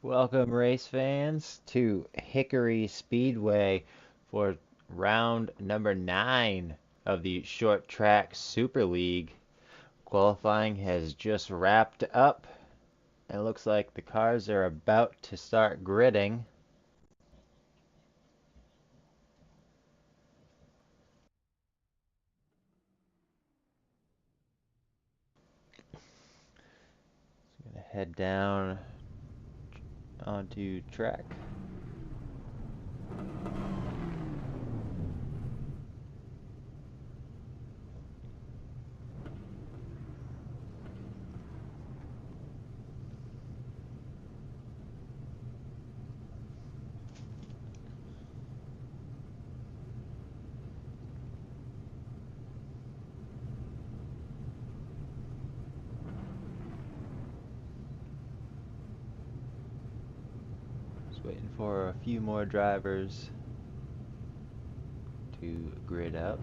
Welcome, race fans, to Hickory Speedway for round number 9 of the Short Track Super League. Qualifying has just wrapped up. It looks like the cars are about to start gridding. So I'm going to head down onto track. Just waiting for a few more drivers to grid up.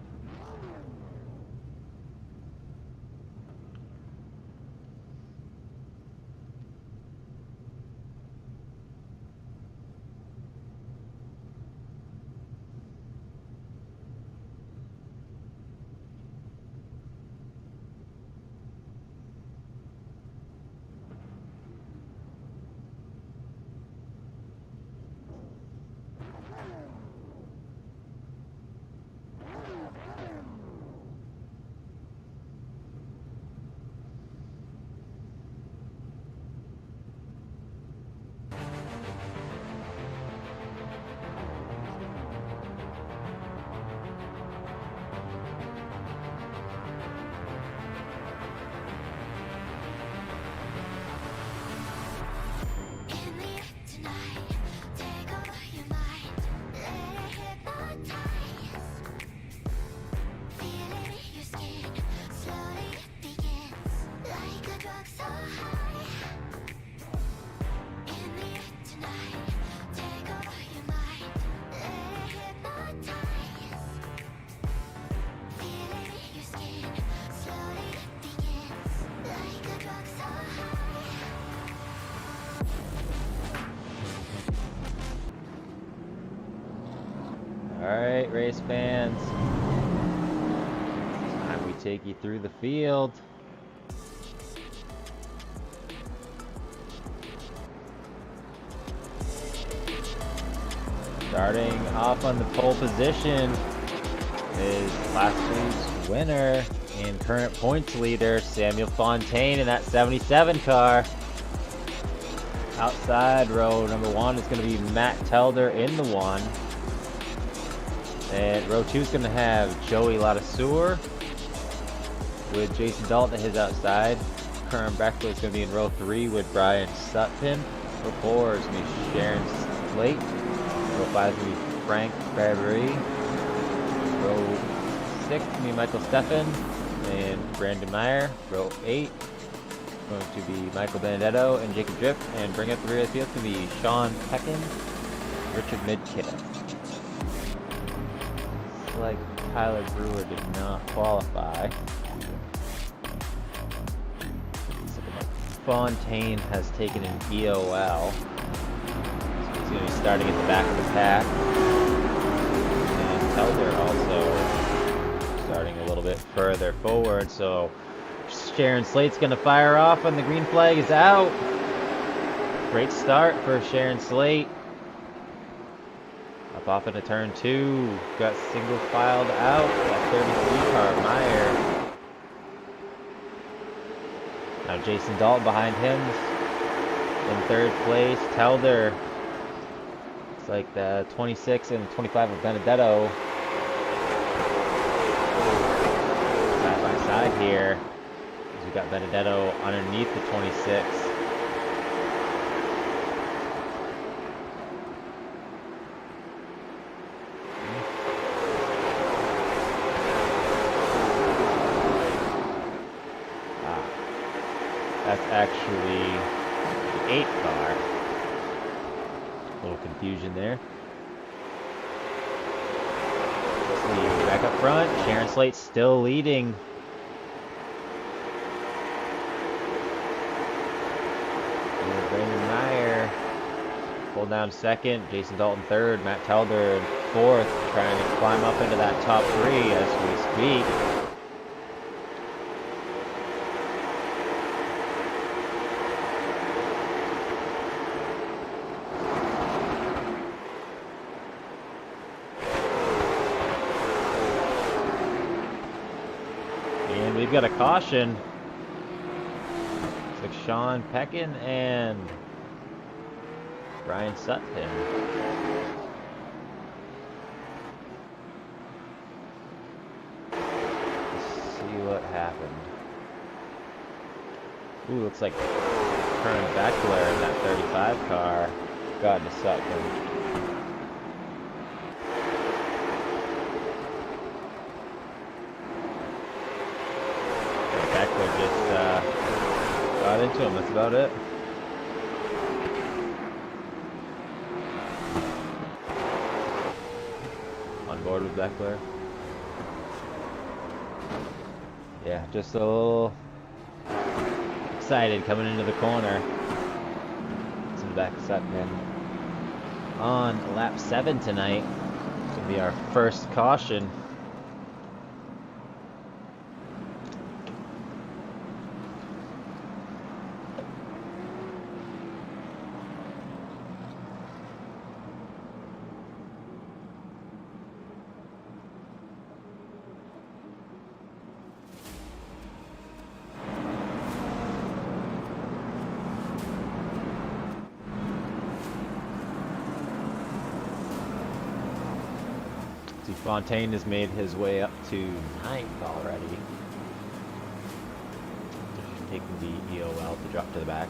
Alright, race fans. Time we take you through the field. Starting off on the pole position is last week's winner and current points leader, Samuel Fontaine, in that 77 car. Outside row number 1 is going to be Matt Telder in the 1. And row 2 is going to have Joey Ladassour with Jason Dalton at his outside. Curran Beckley is going to be in row 3 with Brian Sutton. Row 4 is going to be Sharon Slate. Row 5 is going to be Frank Barbery. Row 6 is going to be Michael Steffen and Brandon Meyer. Row 8 is going to be Michael Benedetto and Jacob Drip. And bring up the rear of the field is going to be Sean Peckin, Richard Midkiff. Like Tyler Brewer did not qualify. Fontaine has taken an EOL. So he's going to be starting at the back of the pack. And Telder also starting a little bit further forward. So Sharon Slate's going to fire off and the green flag is out. Great start for Sharon Slate. Up off into turn 2, got single filed out, that 33 car, Meyer. Now Jason Dalton behind him in 3rd place. Telder, it's like the 26 and 25 of Benedetto. Side by side here, as we got Benedetto underneath the 26. That's actually the 8th car. A little confusion there. See, back up front, Sharon Slate still leading. And Brandon Meyer Pulled down second, Jason Dalton third, Matt Telder in fourth, trying to climb up into that top three as we speak. And we've got a caution. It's like Sean Peckin and Brian Sutton. Let's see what happened. Ooh, looks like Kern Beckler in that 35 car got into Sutton. Beckler just got into him, that's about it. On board with Beckler. Yeah, just a little excited coming into the corner. Some back Sutton on lap 7 tonight. This will be our first caution. Fontaine has made his way up to 9th already. Just taking the EOL to drop to the back.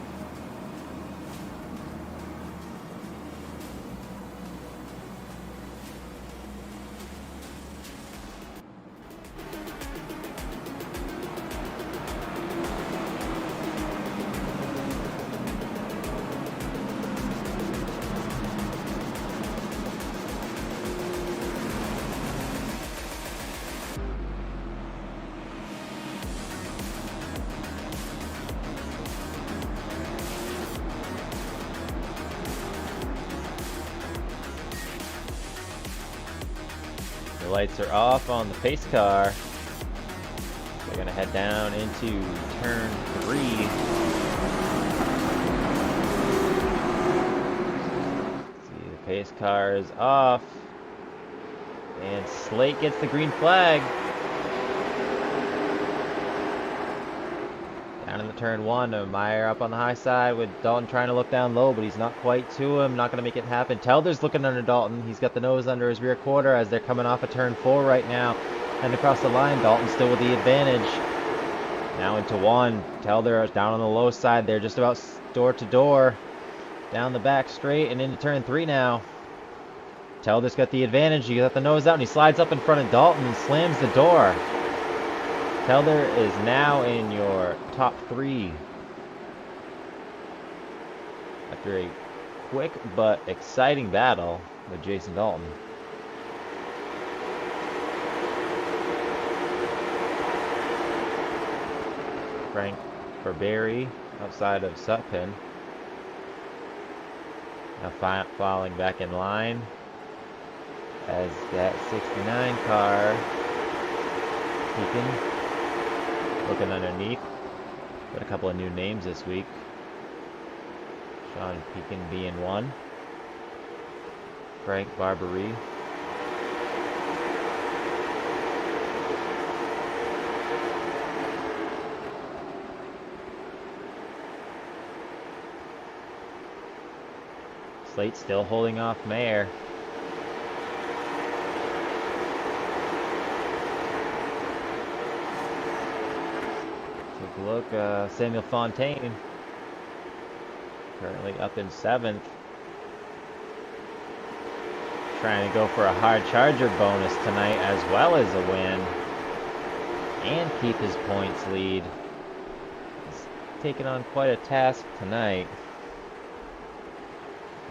The lights are off on the pace car. They're gonna head down into turn 3. See, the pace car is off. And Slate gets the green flag. Down in the turn 1, Meyer up on the high side with Dalton trying to look down low, but he's not quite to him. Not going to make it happen. Telder's looking under Dalton. He's got the nose under his rear quarter as they're coming off of turn 4 right now. And across the line, Dalton still with the advantage. Now into 1. Telder is down on the low side. They're just about door to door. Down the back straight and into turn 3 now. Telder's got the advantage. He got the nose out and he slides up in front of Dalton and slams the door. Telder is now in your top 3 after a quick but exciting battle with Jason Dalton. Frank Barberry outside of Sutpin. Now falling back in line as that 69 car peeking. Looking underneath. Got a couple of new names this week. Sean Pekin being one. Frank Barbery. Slate still holding off Mayer. Look, Samuel Fontaine currently up in 7th. Trying to go for a hard charger bonus tonight as well as a win. And keep his points lead. He's taken on quite a task tonight.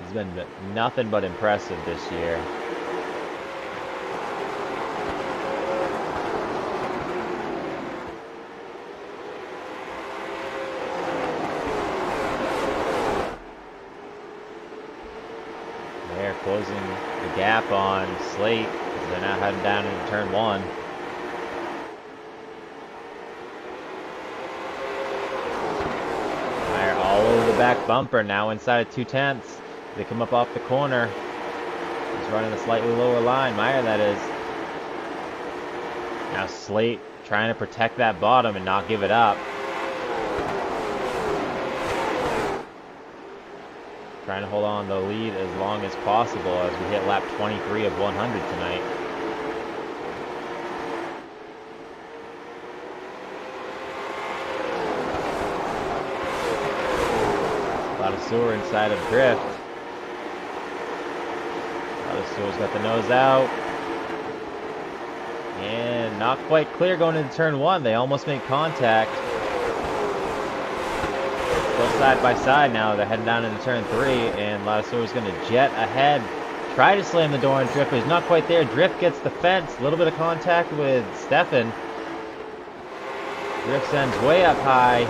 He's been nothing but impressive this year. They're closing the gap on Slate. They're now heading down into turn 1. Meyer all over the back bumper, now inside of 2/10. They come up off the corner. He's running a slightly lower line, Meyer that is. Now Slate trying to protect that bottom and not give it up. Trying to hold on the lead as long as possible as we hit lap 23 of 100 tonight. A lot of Sewer inside of Drift. A lot of Sewer's got the nose out. And not quite clear going into turn 1. They almost made contact. Still side by side now. They're heading down into turn 3, and Ladasso's going to jet ahead. Try to slam the door on Drift, but he's not quite there. Drift gets the fence. A little bit of contact with Stefan. Drift sends way up high.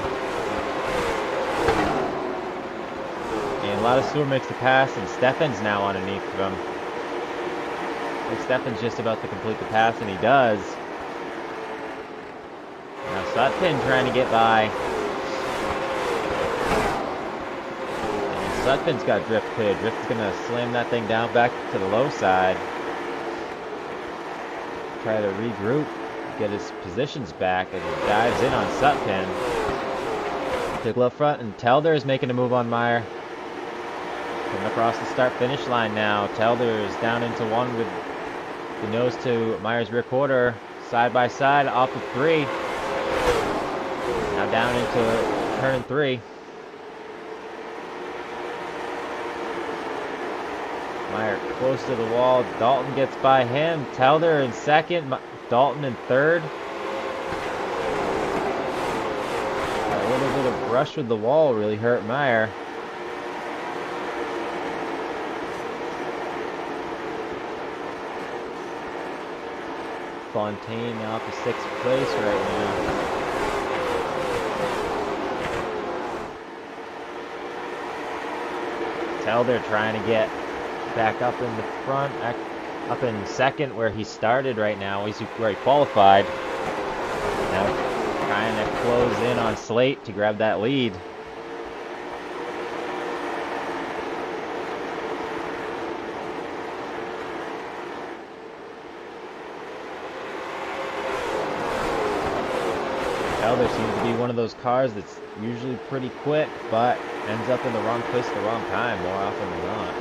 And Ladasso's makes the pass, and Stefan's now underneath of him. I think Stefan's just about to complete the pass, and he does. Now Sutphin trying to get by. Sutphin's got Drift clear. Drift's going to slam that thing down back to the low side. Try to regroup, get his positions back, and he dives in on Sutphin. To glove front, and Telder is making a move on Meyer. Coming across the start-finish line now. Telder is down into 1 with the nose to Meyer's rear quarter. Side by side, off of 3. Now down into turn 3. Meyer close to the wall. Dalton gets by him. Telder in second. Dalton in third. A little bit of brush with the wall really hurt Meyer. Fontaine now up to 6th place right now. Telder trying to get back up in the front, up in second where he started right now. He's where he qualified. Now trying to close in on Slate to grab that lead. Telder seems to be one of those cars that's usually pretty quick, but ends up in the wrong place at the wrong time more often than not.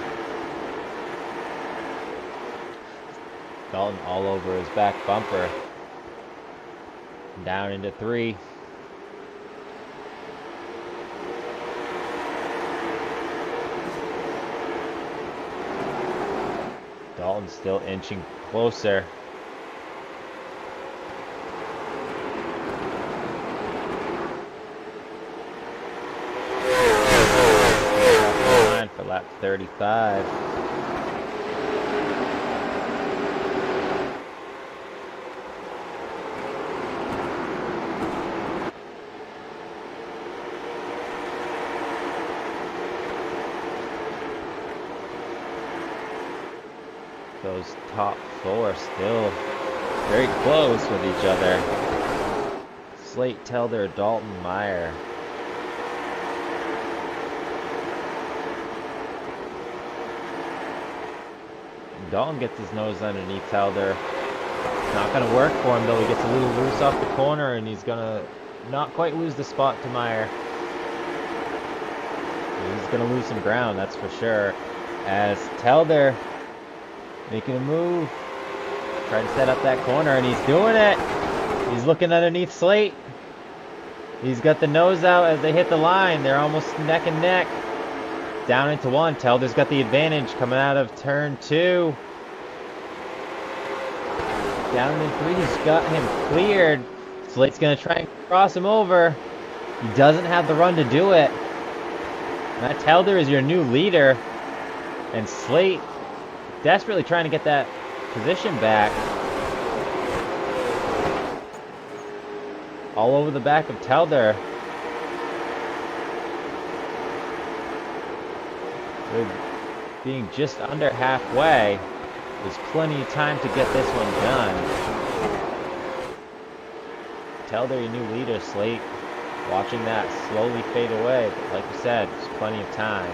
Dalton all over his back bumper. Down into 3. Dalton still inching closer. For lap 35. Those top 4 still very close with each other. Slate, Telder, Dalton, Meyer. Dalton gets his nose underneath Telder. It's not going to work for him though. He gets a little loose off the corner and he's going to not quite lose the spot to Meyer. He's going to lose some ground, that's for sure. As Telder making a move. Trying to set up that corner, and he's doing it. He's looking underneath Slate. He's got the nose out as they hit the line. They're almost neck and neck. Down into 1. Telder's got the advantage coming out of turn 2. Down in 3. He's got him cleared. Slate's going to try and cross him over. He doesn't have the run to do it. Matt Telder is your new leader. And Slate desperately trying to get that position back. All over the back of Telder. With being just under halfway, there's plenty of time to get this one done. Tell their new leader, Slate, watching that slowly fade away, but like you said, there's plenty of time.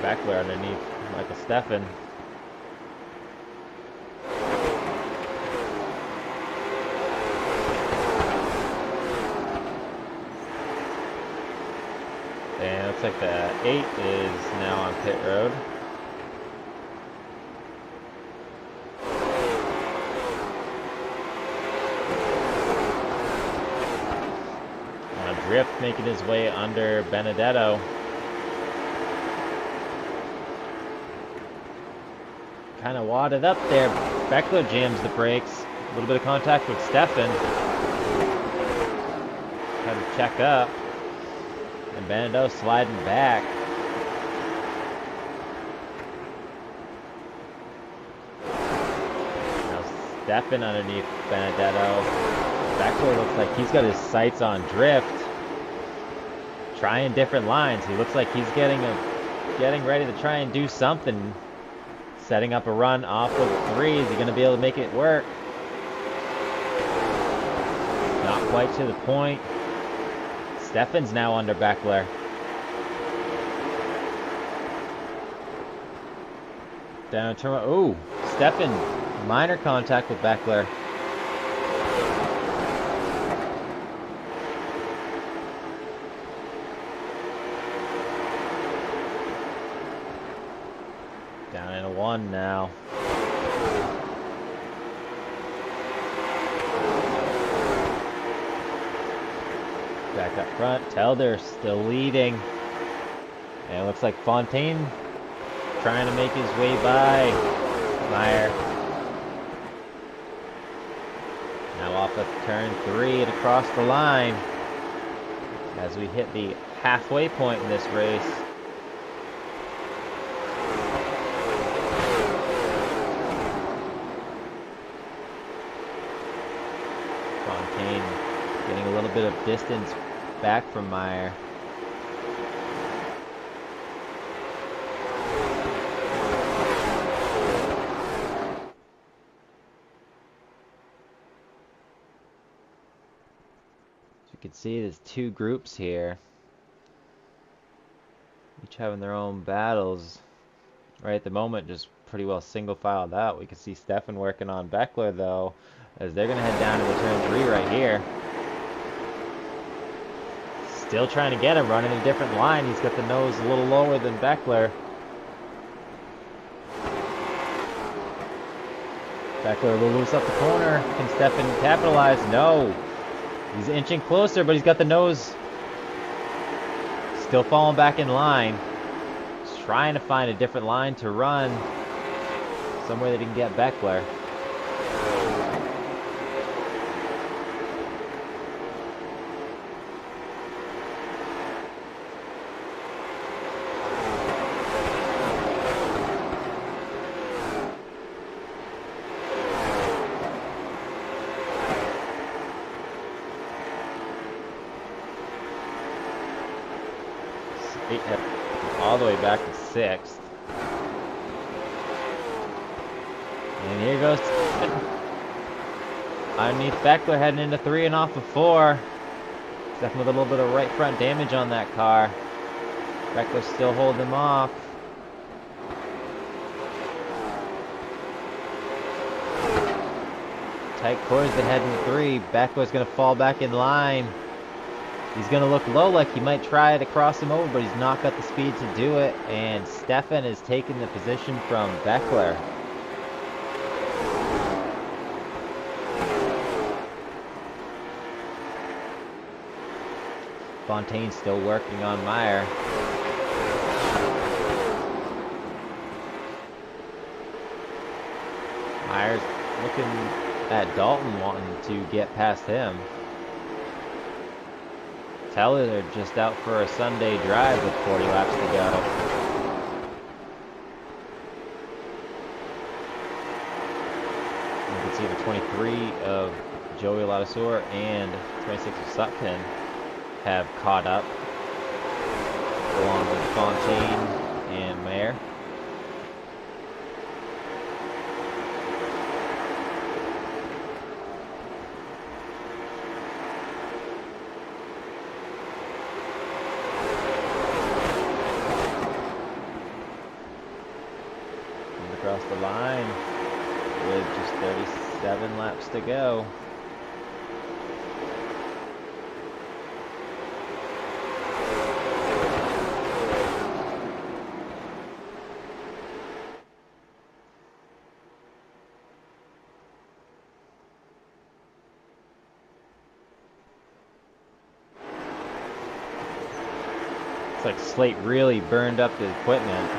Beckler underneath Michael Steffen. And it looks like the 8 is now on pit road. Drift making his way under Benedetto. Kind of wadded up there. Beckler jams the brakes. A little bit of contact with Steffen. Had to check up. And Benedetto sliding back. Now Steffen underneath Benedetto. Beckler looks like he's got his sights on drift. Trying different lines. He looks like he's getting ready to try and do something. Setting up a run off of 3. Is he going to be able to make it work? Not quite to the point. Steffen's now under Beckler. Down turn. Oh, Steffen, minor contact with Beckler. Down in a 1 now. Back up front. Telder still leading. And it looks like Fontaine trying to make his way by Meyer. Now off of turn 3 and across the line. As we hit the halfway point in this race. Getting a little bit of distance back from Meyer. As you can see, there's 2 groups here. Each having their own battles. Right at the moment, just pretty well single filed out. We can see Steffen working on Beckler though, as they're going to head down into turn 3 right here. Still trying to get him, running a different line. He's got the nose a little lower than Beckler. Beckler will loose up the corner. Can Steffen capitalize? No. He's inching closer, but he's got the nose still falling back in line. He's trying to find a different line to run. Somewhere that he can get Beckler. All the way back to 6th. And here goes underneath Beckler, heading into 3 and off of 4. Steffen with a little bit of right front damage on that car. Beckler still holding him off. Tight corners to head into 3. Beckler's going to fall back in line. He's going to look low, like he might try to cross him over, but he's not got the speed to do it. And Steffen is taking the position from Beckler. Fontaine still working on Meyer. Meyer's looking at Dalton, wanting to get past him. Teller just out for a Sunday drive with 40 laps to go. see the 23 of Joey Ladasur and 26 of Sutpin have caught up, along with Fontaine and Mayer. Across the line with just 37 laps to go. It's like Slate really burned up the equipment.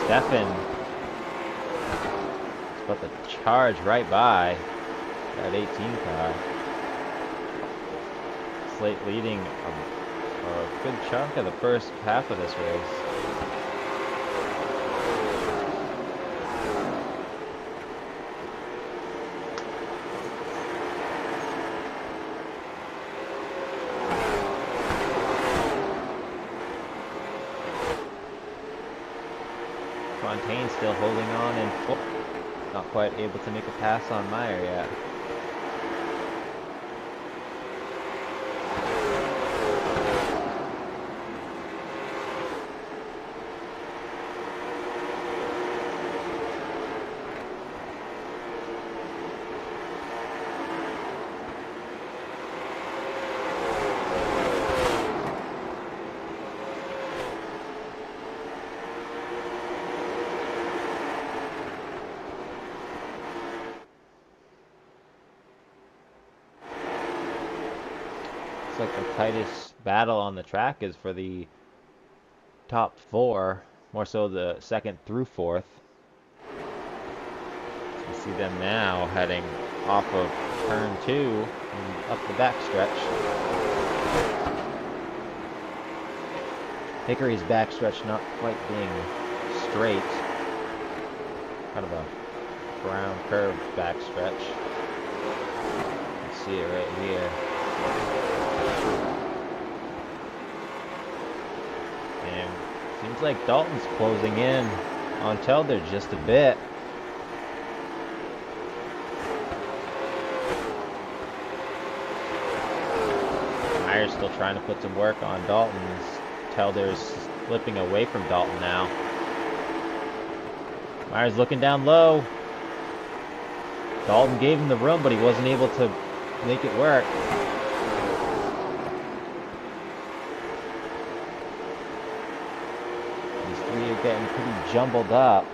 Stefan is about to charge right by that 18 car. Slate leading a good chunk of the first half of this race. Fontaine still holding on and not quite able to make a pass on Meyer yet. Like the tightest battle on the track is for the top four, more so the second through fourth. You see them now heading off of turn 2 and up the backstretch. Hickory's backstretch not quite being straight, kind of a brown curved backstretch. You can see it right here. And seems like Dalton's closing in on Telder just a bit. Meyer's still trying to put some work on Dalton's. Telder's slipping away from Dalton now. Meyer's looking down low. Dalton gave him the room, but he wasn't able to make it work. Getting pretty jumbled up.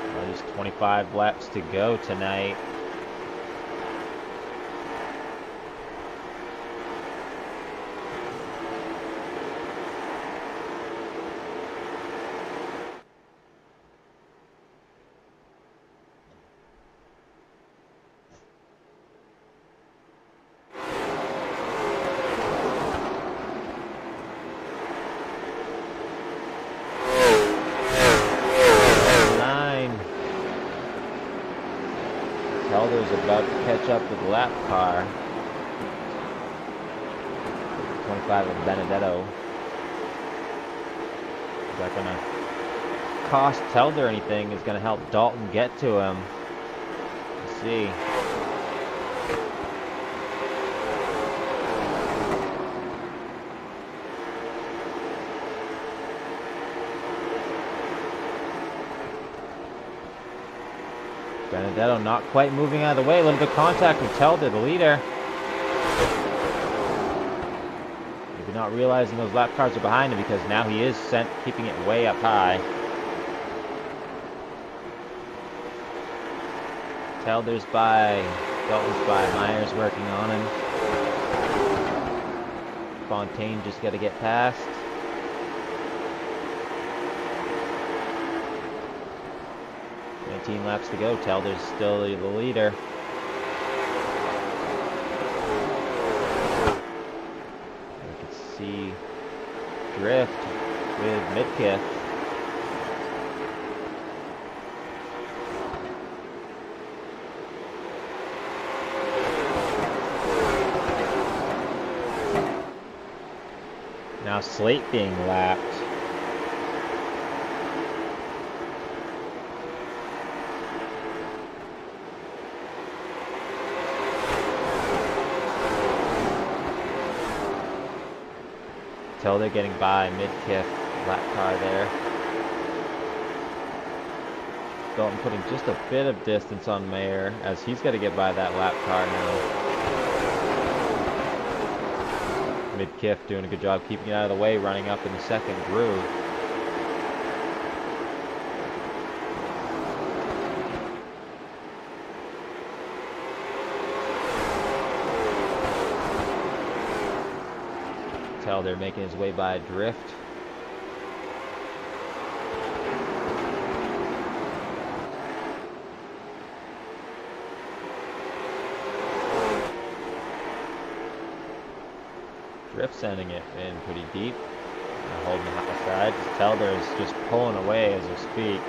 Well, there's 25 laps to go tonight. Telder's about to catch up with the lap car. 25 of Benedetto. Is that going to cost Telder anything? Is going to help Dalton get to him. Let's see. Benedetto not quite moving out of the way. A little bit of contact with Telder, the leader. Maybe not realizing those lap cars are behind him because now he is keeping it way up high. Telder's by, Dalton's by, Meyer's working on him. Fontaine just got to get past. 19 laps to go. Telder's still the leader. see drift with Midkiff. Now Slate being lapped. Until they're getting by Midkiff lap car there. Dalton putting just a bit of distance on Mayer as he's got to get by that lap car now. Midkiff doing a good job keeping it out of the way, running up in the second groove. Tell they're making his way by a drift. Drift sending it in pretty deep. Holding the high side. Telder is just pulling away as we speak.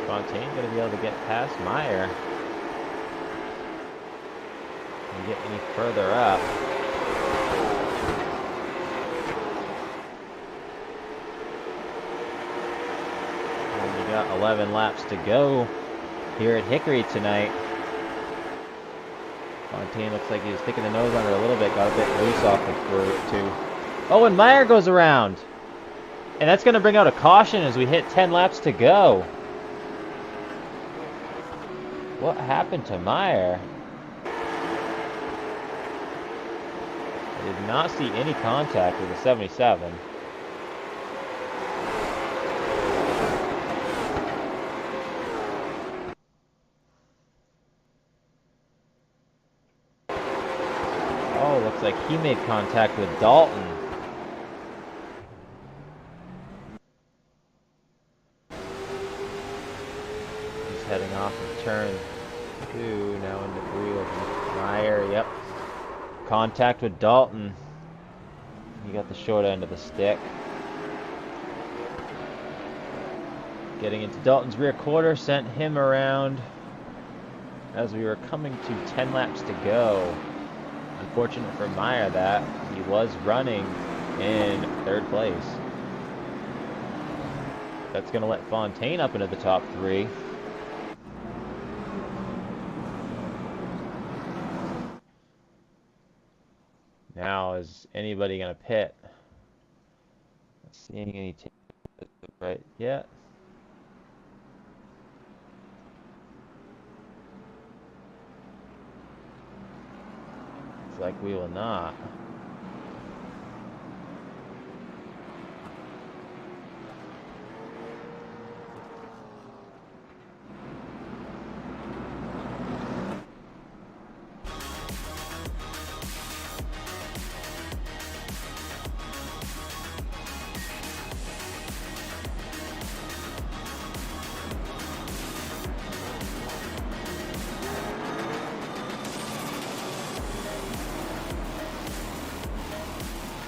Fontaine going to be able to get past Meyer and get any further up. Got 11 laps to go here at Hickory tonight. Fontaine looks like he was sticking the nose under a little bit, got a bit loose off the group too. Oh, and Meyer goes around. And that's going to bring out a caution as we hit 10 laps to go. What happened to Meyer? I did not see any contact with the 77. Looks like he made contact with Dalton. He's heading off of turn 2, now into 3 with Meyer. Yep. Contact with Dalton. He got the short end of the stick. Getting into Dalton's rear quarter, sent him around as we were coming to 10 laps to go. Unfortunate for Meyer that he was running in 3rd place. That's going to let Fontaine up into the top 3. Now, is anybody going to pit? Not seeing any right yet. Like we will not.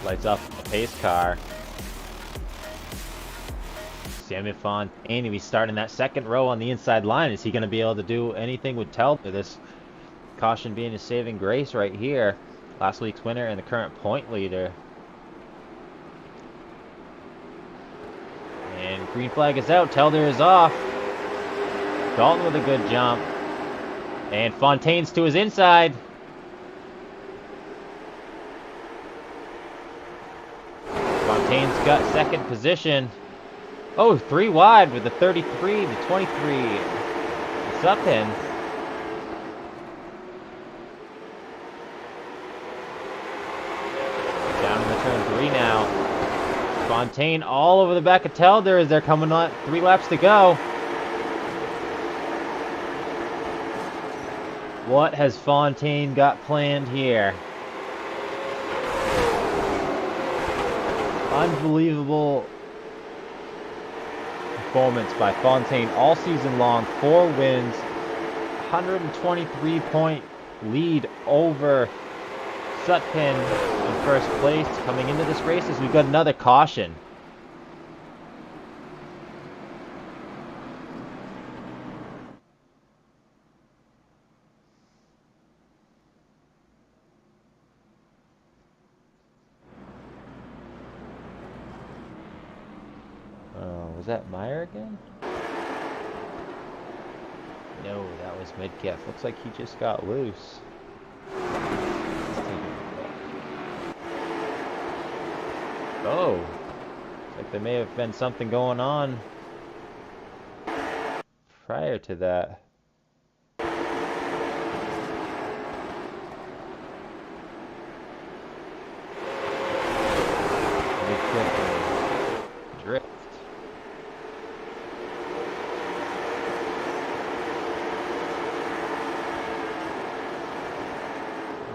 Lights off the pace car. Samuel Fontaine, he's starting that second row on the inside line. Is he going to be able to do anything with Telter? This caution being his saving grace right here. Last week's winner and the current point leader. And green flag is out. Telter is off. Dalton with a good jump. And Fontaine's to his inside. Fontaine's got second position. Oh, 3 wide with the 33, the 23. It's up in. Down in the turn 3 now. Fontaine all over the back of Telder as they're coming on 3 laps to go. What has Fontaine got planned here? Unbelievable performance by Fontaine all season long. 4 wins, 123-point lead over Sutpin in first place. Coming into this race as we've got another caution. Was that Meyer again? No, that was Midkiff. Looks like he just got loose. Oh, looks like there may have been something going on prior to that. Midkiff drift.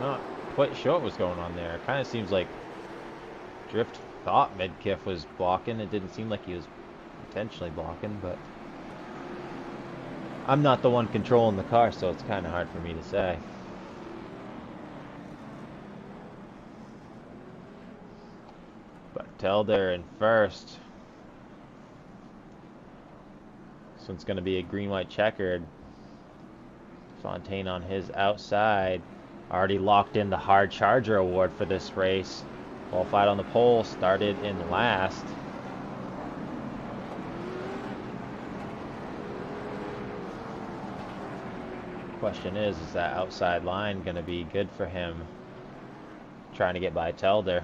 Not quite sure what was going on there. It kind of seems like Drift thought Midkiff was blocking. It didn't seem like he was intentionally blocking, but I'm not the one controlling the car, so it's kind of hard for me to say. But Telder in first. This one's going to be a green-white checkered. Fontaine on his outside. Already locked in the hard charger award for this race. Qualified on the pole, started in last. Question is that outside line going to be good for him? Trying to get by Telder.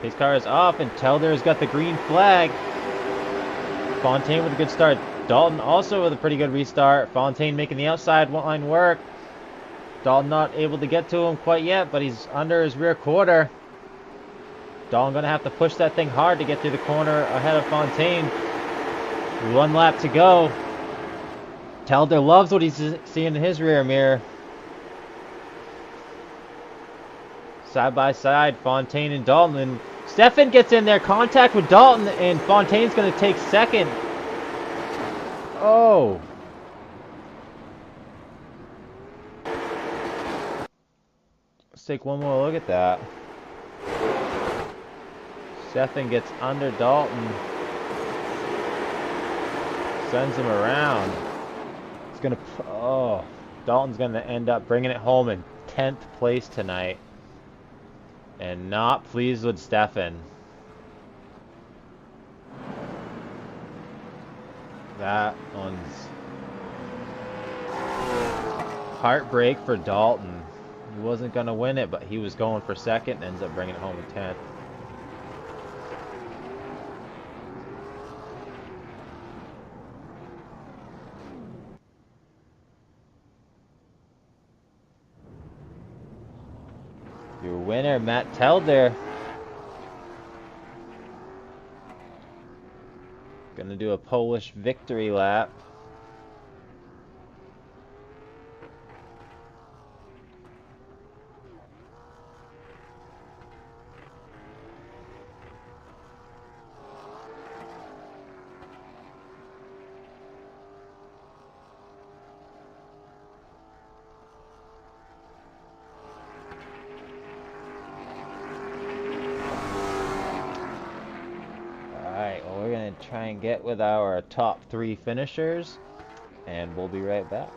His car is off, and Telder's got the green flag. Fontaine with a good start. Dalton also with a pretty good restart. Fontaine making the outside line work. Dalton not able to get to him quite yet, but he's under his rear quarter. Dalton going to have to push that thing hard to get through the corner ahead of Fontaine. 1 lap to go. Telder loves what he's seeing in his rear mirror. Side by side, Fontaine and Dalton. And Stefan gets in there, contact with Dalton, and Fontaine's going to take second. Oh. Let's take one more look at that. Stefan gets under Dalton. Sends him around. It's going to... Oh. Dalton's going to end up bringing it home in 10th place tonight. And not pleased with Stefan. That one's heartbreak for Dalton. He wasn't going to win it, but he was going for second and ends up bringing it home in 10th. Your winner, Matt Telder. Gonna do a Polish victory lap. Try and get with our top 3 finishers, and we'll be right back.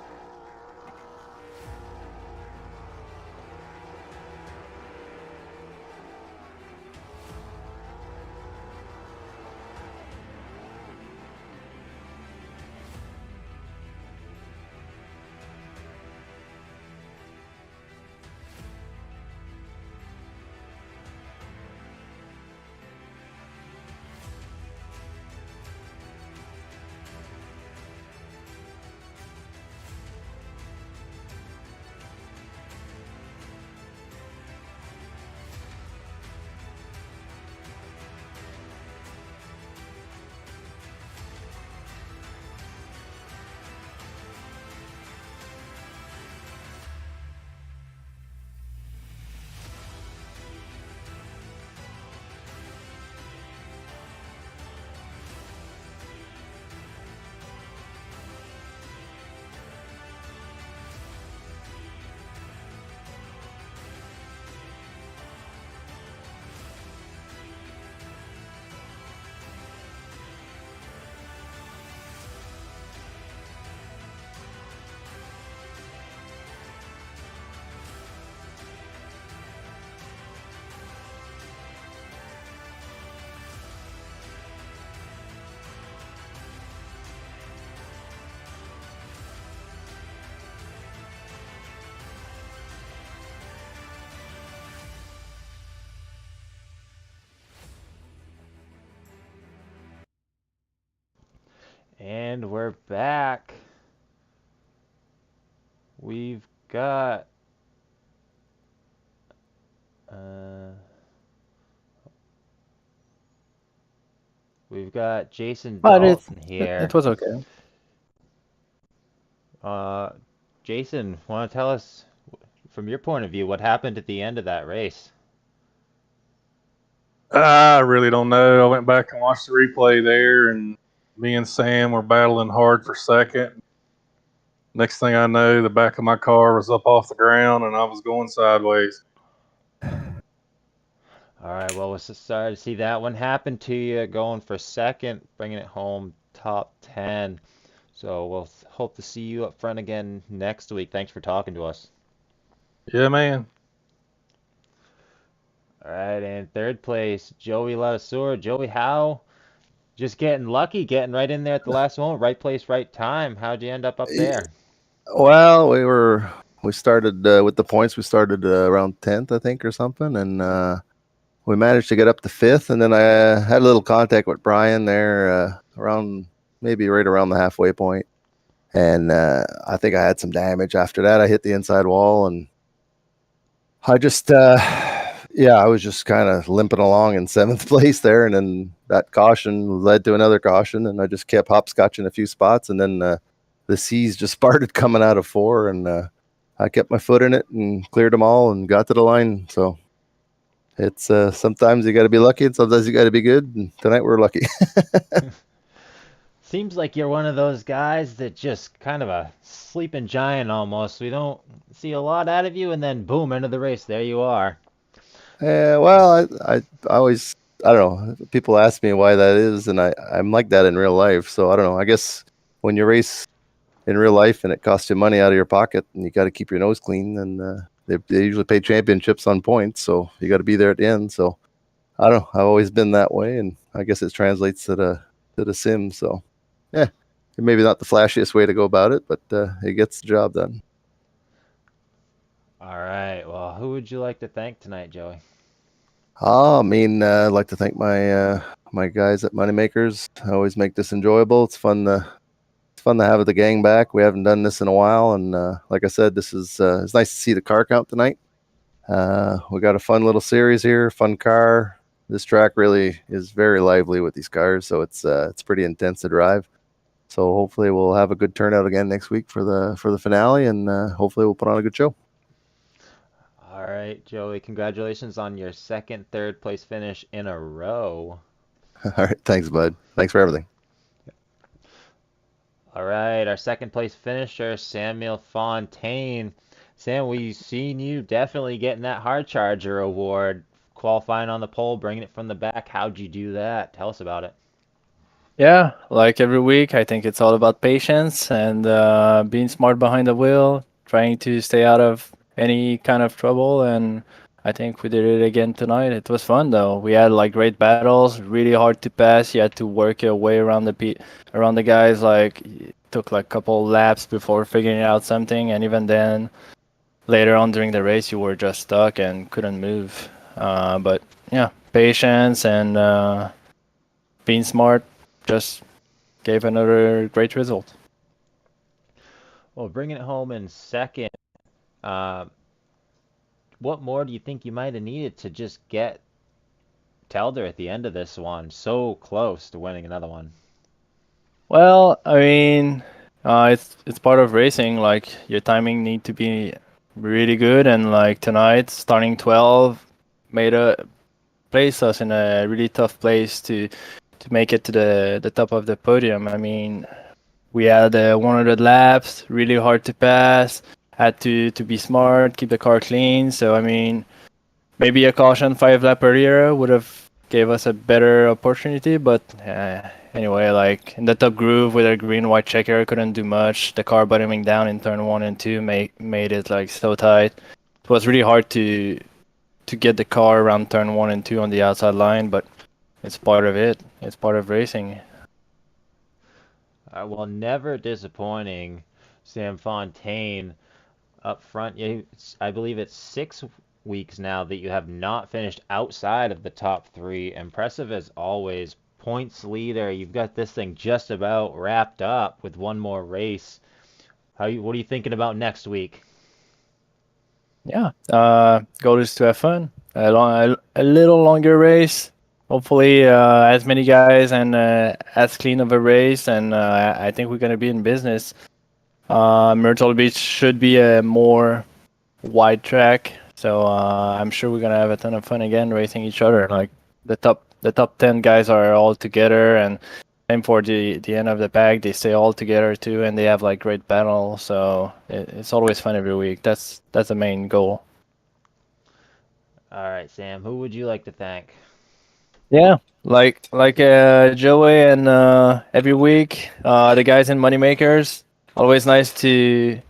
And we're back. We've got uh, Jason But Dalton it here. was okay. Uh, Jason, want to tell us from your point of view what happened at the end of that race? I really don't know. I went back and watched the replay there, and me and Sam were battling hard for second. Next thing I know, the back of my car was up off the ground, and I was going sideways. All right, well, we're so sorry to see that one happen to you, going for second, bringing it home top 10. So we'll hope to see you up front again next week. Thanks for talking to us. Yeah, man. All right, and third place, Joey Lasur. Joey, how? Just getting lucky, getting right in there at the last moment, right place, right time. How'd you end up there? Well, we started with the points. We started around 10th, I think, or something, and we managed to get up to 5th. And then I had a little contact with Brian there around maybe right around the halfway point, and I think I had some damage after that. I hit the inside wall, and I just yeah, I was just kind of limping along in 7th place there, and then that caution led to another caution, and I just kept hopscotching a few spots, and then the C's just started coming out of 4, and I kept my foot in it and cleared them all and got to the line. So it's sometimes you got to be lucky, and sometimes you got to be good. And tonight we're lucky. Seems like you're one of those guys that just kind of a sleeping giant almost. We don't see a lot out of you, and then boom, end of the race, there you are. Well, I always, I don't know. People ask me why that is, and I'm like that in real life. So I don't know. I guess when you race in real life and it costs you money out of your pocket, and you got to keep your nose clean, and they usually pay championships on points, so you got to be there at the end. So I don't know. I've always been that way, and I guess it translates to the sim. So yeah, maybe not the flashiest way to go about it, but it gets the job done. All right, well, who would you like to thank tonight, Joey? I mean, I'd like to thank my guys at Moneymakers. I always make this enjoyable. It's fun to have the gang back. We haven't done this in a while, and like I said, this is it's nice to see the car count tonight. We got a fun little series here, fun car. This track really is very lively with these cars, so it's pretty intense to drive. So hopefully we'll have a good turnout again next week for the finale, and hopefully we'll put on a good show. All right, Joey, congratulations on your second third place finish in a row. All right, thanks, bud. Thanks for everything. All right, our second place finisher, Samuel Fontaine. Sam, we've seen you definitely getting that hard charger award, qualifying on the pole, bringing it from the back. How'd you do that? Tell us about it. Yeah, like every week, I think it's all about patience and being smart behind the wheel, trying to stay out of any kind of trouble. And I think we did it again tonight. It was fun though. We had like great battles, really hard to pass. You had to work your way around around the guys. Like it took like a couple laps before figuring out something, and even then, later on during the race, you were just stuck and couldn't move. But yeah, patience and being smart just gave another great result. Well, bringing it home in second, uh, what more do you think you might have needed to just get Telder at the end of this one? So close to winning another one. Well, I mean, it's part of racing. Like your timing need to be really good, and like tonight, starting 12 made a place us in a really tough place to make it to the top of the podium. I mean, we had 100 laps, really hard to pass. Had to be smart, keep the car clean. So I mean, maybe a caution 5 lap earlier would have gave us a better opportunity, but anyway, like in the top groove with a green white checker, couldn't do much. The car bottoming down in turn 1 and 2 made it like so tight. It was really hard to get the car around turn 1 and 2 on the outside line, but it's part of it. It's part of racing. Well, never disappointing, Sam Fontaine up front. I believe it's 6 weeks now that you have not finished outside of the top three. Impressive as always, points leader. You've got this thing just about wrapped up with one more race. What are you thinking about next week? Yeah, goal is to have fun. A little longer race. Hopefully, as many guys and as clean of a race, and I think we're gonna be in business. Myrtle Beach should be a more wide track, so I'm sure we're gonna have a ton of fun again racing each other. Like the top 10 guys are all together, and same for the end of the pack. They stay all together too, and they have like great battle. So it's always fun every week. That's the main goal. All right, Sam, who would you like to thank? Yeah, like Joey and every week, the guys in Moneymakers. Always nice to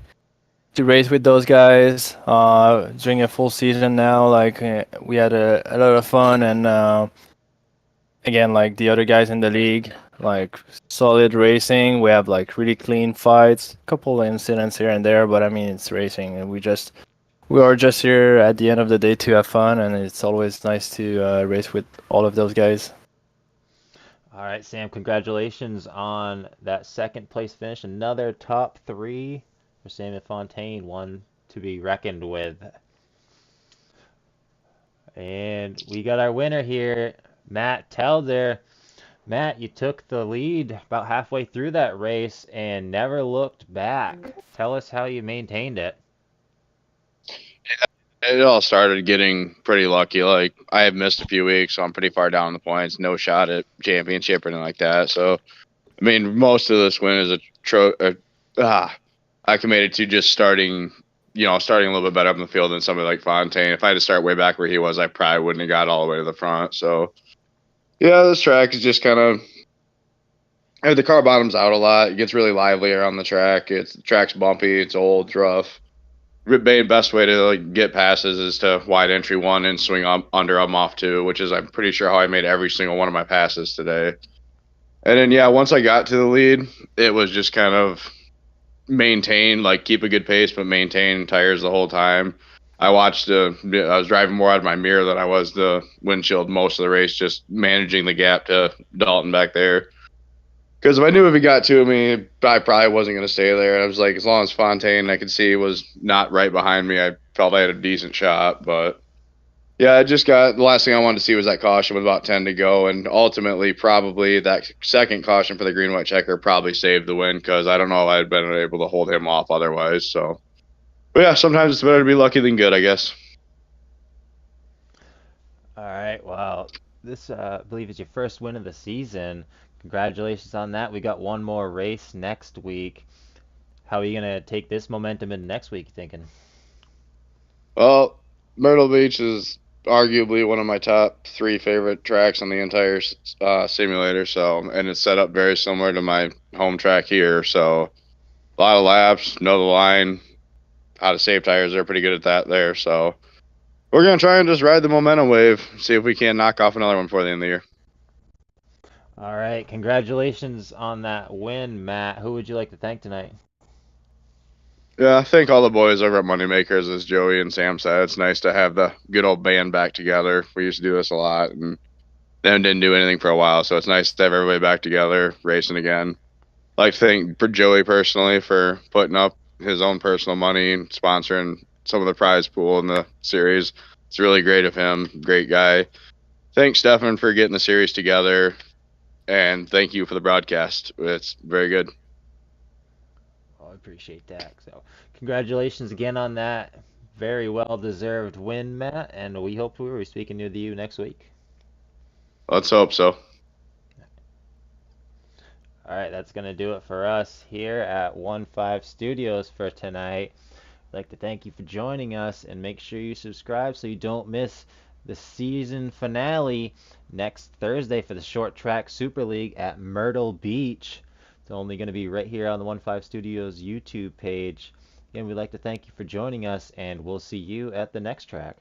race with those guys during a full season now. Like we had a lot of fun, and again, like the other guys in the league, like solid racing. We have like really clean fights, couple incidents here and there, but I mean it's racing, and we are just here at the end of the day to have fun, and it's always nice to race with all of those guys. All right, Sam, congratulations on that second place finish. Another top three for Sam Fontaine, one to be reckoned with. And we got our winner here, Matt Telder. Matt, you took the lead about halfway through that race and never looked back. Tell us how you maintained it. It all started getting pretty lucky. Like I have missed a few weeks, so I'm pretty far down the points. No shot at championship or anything like that. So, I mean, most of this win is I committed to just starting a little bit better up in the field than somebody like Fontaine. If I had to start way back where he was, I probably wouldn't have got all the way to the front. So, yeah, this track is just kind of the car bottoms out a lot. It gets really lively around the track. The track's bumpy. It's old. It's rough. Best way to get passes is to wide entry one and swing up under them off two, which is I'm pretty sure how I made every single one of my passes today. And then yeah, once I got to the lead, it was just kind of maintain, like keep a good pace, but maintain tires the whole time. I was driving more out of my mirror than I was the windshield most of the race, just managing the gap to Dalton back there. Because if I knew if he got to me, I probably wasn't going to stay there. I was like, as long as Fontaine I could see was not right behind me, I felt I had a decent shot. But yeah, the last thing I wanted to see was that caution with about 10 to go. And ultimately, probably that second caution for the green white checker probably saved the win because I don't know if I'd been able to hold him off otherwise. So, but yeah, sometimes it's better to be lucky than good, I guess. All right, well, this I believe is your first win of the season. Congratulations on that. We got one more race next week. How are you gonna take this momentum into next week, you thinking? Well, Myrtle Beach is arguably one of my top 3 favorite tracks on the entire simulator. So, and it's set up very similar to my home track here. So, a lot of laps, know the line, how to save tires. They're pretty good at that there. So, we're gonna try and just ride the momentum wave, see if we can knock off another one before the end of the year. All right, congratulations on that win, Matt. Who would you like to thank tonight? Yeah, I think all the boys over at Moneymakers, as Joey and Sam said, it's nice to have the good old band back together. We used to do this a lot, and then didn't do anything for a while, so it's nice to have everybody back together, racing again. I'd like to thank for Joey personally for putting up his own personal money and sponsoring some of the prize pool in the series. It's really great of him. Great guy. Thanks, Stefan, for getting the series together. And thank you for the broadcast. It's very good. Oh, I appreciate that. So, congratulations again on that very well-deserved win, Matt, and we hope we'll be speaking with you next week. Let's hope so. All right, that's going to do it for us here at 1-5 Studios for tonight. I'd like to thank you for joining us, and make sure you subscribe so you don't miss the season finale next Thursday for the Short Track Super League at Myrtle Beach. It's only going to be right here on the 1-5 Studios YouTube page. Again, we'd like to thank you for joining us, and we'll see you at the next track.